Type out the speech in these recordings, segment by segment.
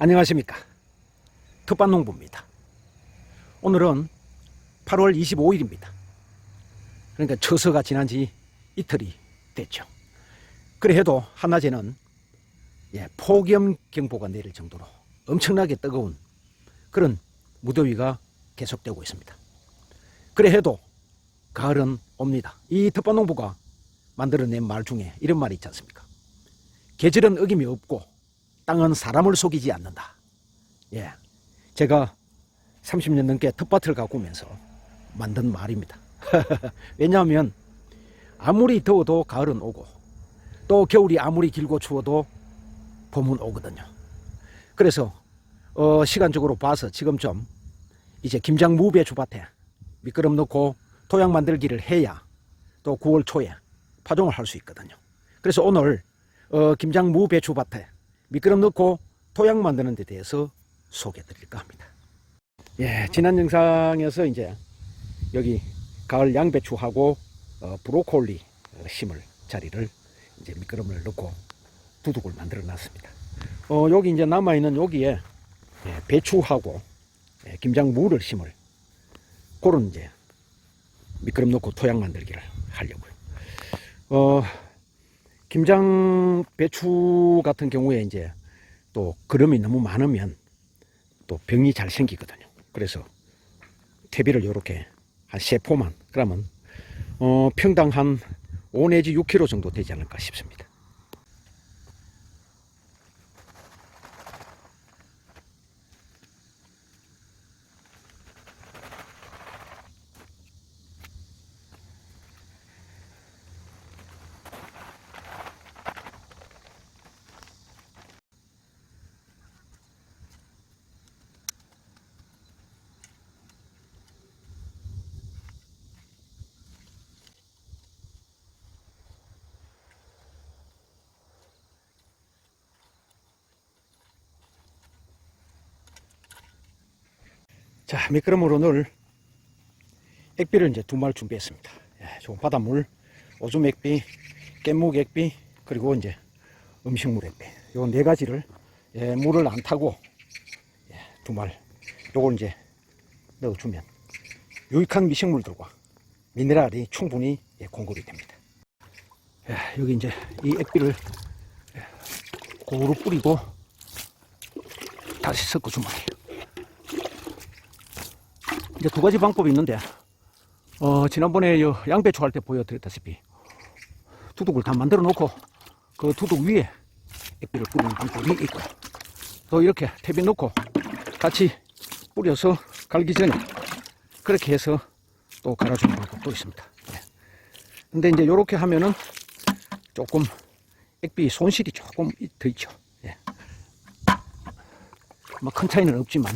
안녕하십니까. 텃밭농부입니다. 오늘은 8월 25일입니다. 그러니까 처서가 지난 지 이틀이 됐죠. 그래 해도 한낮에는 폭염경보가 내릴 정도로 엄청나게 뜨거운 그런 무더위가 계속되고 있습니다. 그래 해도 가을은 옵니다. 이 텃밭농부가 만들어낸 말 중에 이런 말이 있지 않습니까? 계절은 어김이 없고 땅은 사람을 속이지 않는다. 제가 30년 넘게 텃밭을 가꾸면서 만든 말입니다. 왜냐하면 아무리 더워도 가을은 오고 또 겨울이 아무리 길고 추워도 봄은 오거든요. 그래서 시간적으로 봐서 지금 좀 이제 김장 무배추밭에 미끄럼 넣고 토양 만들기를 해야 또 9월 초에 파종을 할 수 있거든요. 그래서 오늘 김장 무배추밭에 미끄럼 넣고 토양 만드는 데 대해서 소개해 드릴까 합니다. 지난 영상에서 이제 여기 가을 양배추하고 브로콜리 심을 자리를 이제 미끄럼을 넣고 두둑을 만들어 놨습니다. 여기 이제 남아있는 여기에 배추하고 김장 무를 심을 그런 이제 미끄럼 넣고 토양 만들기를 하려고요. 김장 배추 같은 경우에 이제 또 거름이 너무 많으면 또 병이 잘 생기거든요. 그래서 퇴비를 이렇게 한 3포만 그러면 평당 한 5 내지 6kg 정도 되지 않을까 싶습니다. 자, 미끄럼으로 넣을 액비를 이제 2마리 준비했습니다. 좋은 바닷물, 오줌 액비, 깻묵 액비, 그리고 이제 음식물 액비. 요 4가지를 물을 안 타고 2마리 요걸 이제 넣어주면 유익한 미생물들과 미네랄이 충분히 공급이 됩니다. 여기 이제 이 액비를 고루 뿌리고 다시 섞어주면 해요. 이제 2가지 방법이 있는데, 지난번에 양배추 할 때 보여드렸다시피 두둑을 다 만들어 놓고 그 두둑 위에 액비를 뿌리는 방법이 있고, 또 이렇게 퇴비 넣고 같이 뿌려서 갈기 전에 그렇게 해서 또 갈아주는 방법도 있습니다. 근데 이제 이렇게 하면은 조금 액비 손실이 조금 더 있죠. 뭐 큰 차이는 없지만.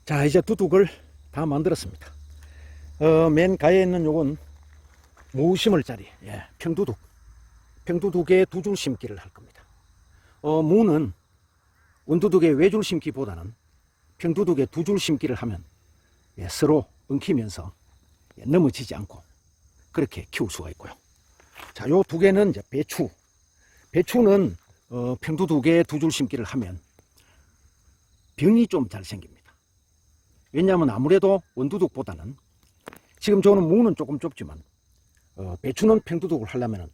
자, 이제 두둑을 다 만들었습니다. 맨 가에 있는 요건 무심을짜리, 예, 평두둑. 평두둑에 두 줄 심기를 할 겁니다. 무는 원두둑에 외줄 심기보다는 평두둑에 두 줄 심기를 하면, 예, 서로 엉키면서, 예, 넘어지지 않고 그렇게 키울 수가 있고요. 자, 요 두 개는 이제 배추. 배추는 평두둑에 두 줄 심기를 하면 병이 좀 잘 생깁니다. 왜냐하면 아무래도 원두둑보다는, 지금 저는 무는 조금 좁지만 배추는 평두둑을 하려면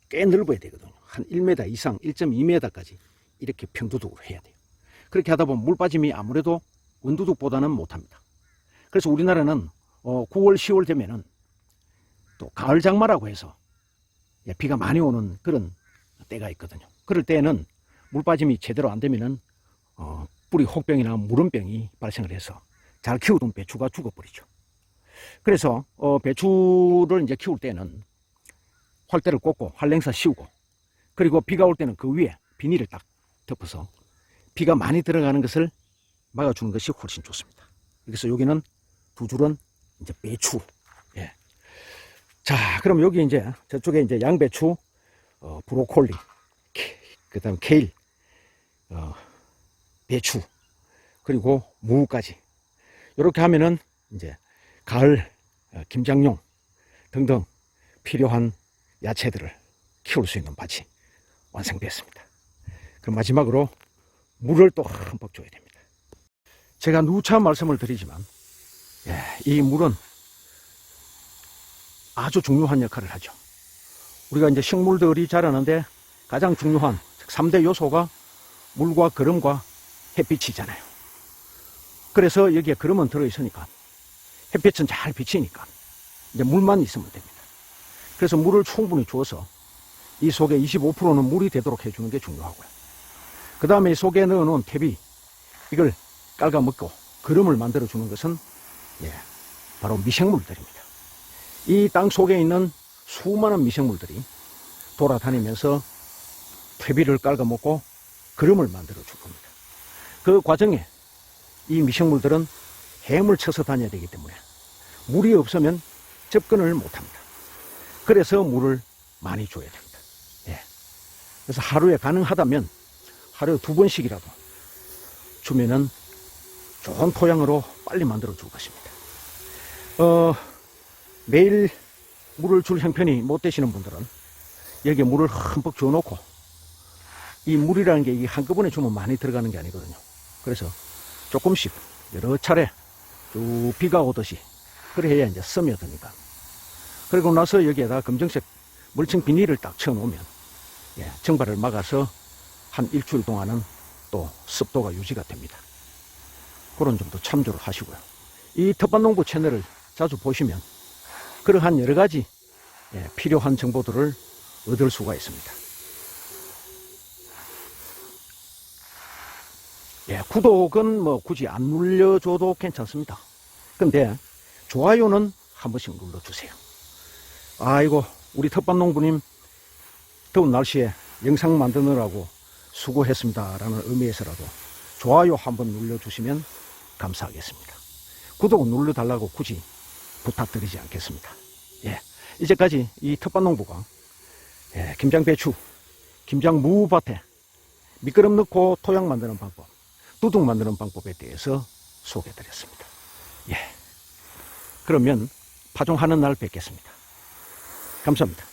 꽤 넓어야 되거든요. 한 1m 이상, 1.2m까지 이렇게 평두둑을 해야 돼요. 그렇게 하다 보면 물 빠짐이 아무래도 원두둑보다는 못합니다. 그래서 우리나라는 9월, 10월 되면은 또 가을 장마라고 해서 비가 많이 오는 그런 때가 있거든요. 그럴 때는 물 빠짐이 제대로 안 되면은 뿌리 혹병이나 무름병이 발생을 해서 잘 키우던 배추가 죽어버리죠. 그래서 배추를 이제 키울 때는 활대를 꽂고 활랭사 씌우고, 그리고 비가 올 때는 그 위에 비닐을 딱 덮어서 비가 많이 들어가는 것을 막아주는 것이 훨씬 좋습니다. 그래서 여기는 두 줄은 이제 배추. 예. 자, 그럼 여기 이제 저쪽에 이제 양배추, 브로콜리, 그다음 케일, 배추, 그리고 무까지 이렇게 하면은 이제 가을 김장용 등등 필요한 야채들을 키울 수 있는 밭이 완성되었습니다. 그럼 마지막으로 물을 또 흠뻑 줘야 됩니다. 제가 누차 말씀을 드리지만, 예, 이 물은 아주 중요한 역할을 하죠. 우리가 이제 식물들이 자라는데 가장 중요한 3대 요소가 물과 거름과 햇빛이잖아요. 그래서 여기에 거름은 들어있으니까 햇빛은 잘 비치니까 이제 물만 있으면 됩니다. 그래서 물을 충분히 주어서 이 속에 25%는 물이 되도록 해주는 게 중요하고요. 그 다음에 이 속에 넣어놓은 퇴비, 이걸 깔아먹고 거름을 만들어주는 것은, 예, 바로 미생물들입니다. 이 땅 속에 있는 수많은 미생물들이 돌아다니면서 퇴비를 깔아먹고 거름을 만들어줄 겁니다. 그 과정에 이 미생물들은 햄을 쳐서 다녀야 되기 때문에 물이 없으면 접근을 못합니다. 그래서 물을 많이 줘야 됩니다. 예. 그래서 하루에 가능하다면 하루에 2번씩이라도 주면은 좋은 토양으로 빨리 만들어 줄 것입니다. 매일 물을 줄 형편이 못 되시는 분들은 여기에 물을 흠뻑 줘놓고, 이 물이라는 게 이게 한꺼번에 주면 많이 들어가는 게 아니거든요. 그래서 조금씩 여러 차례 쭉 비가 오듯이 그래야 이제 스며드니까. 그리고 나서 여기에다 검정색 멀청 비닐을 딱 쳐놓으면, 예, 증발을 막아서 한 일주일 동안은 또 습도가 유지가 됩니다. 그런 점도 참조를 하시고요. 이 텃밭농부 채널을 자주 보시면 그러한 여러 가지, 예, 필요한 정보들을 얻을 수가 있습니다. 예, 구독은 뭐 굳이 안 눌러줘도 괜찮습니다. 근데 좋아요는 한 번씩 눌러주세요. 아이고, 우리 텃밭농부님 더운 날씨에 영상 만드느라고 수고했습니다 라는 의미에서라도 좋아요 한번 눌러주시면 감사하겠습니다. 구독은 눌러달라고 굳이 부탁드리지 않겠습니다. 예, 이제까지 이 텃밭농부가, 예, 김장배추, 김장무밭에 미끄럼 넣고 토양 만드는 방법, 두둑 만드는 방법에 대해서 소개해드렸습니다. 예, 그러면 파종하는 날 뵙겠습니다. 감사합니다.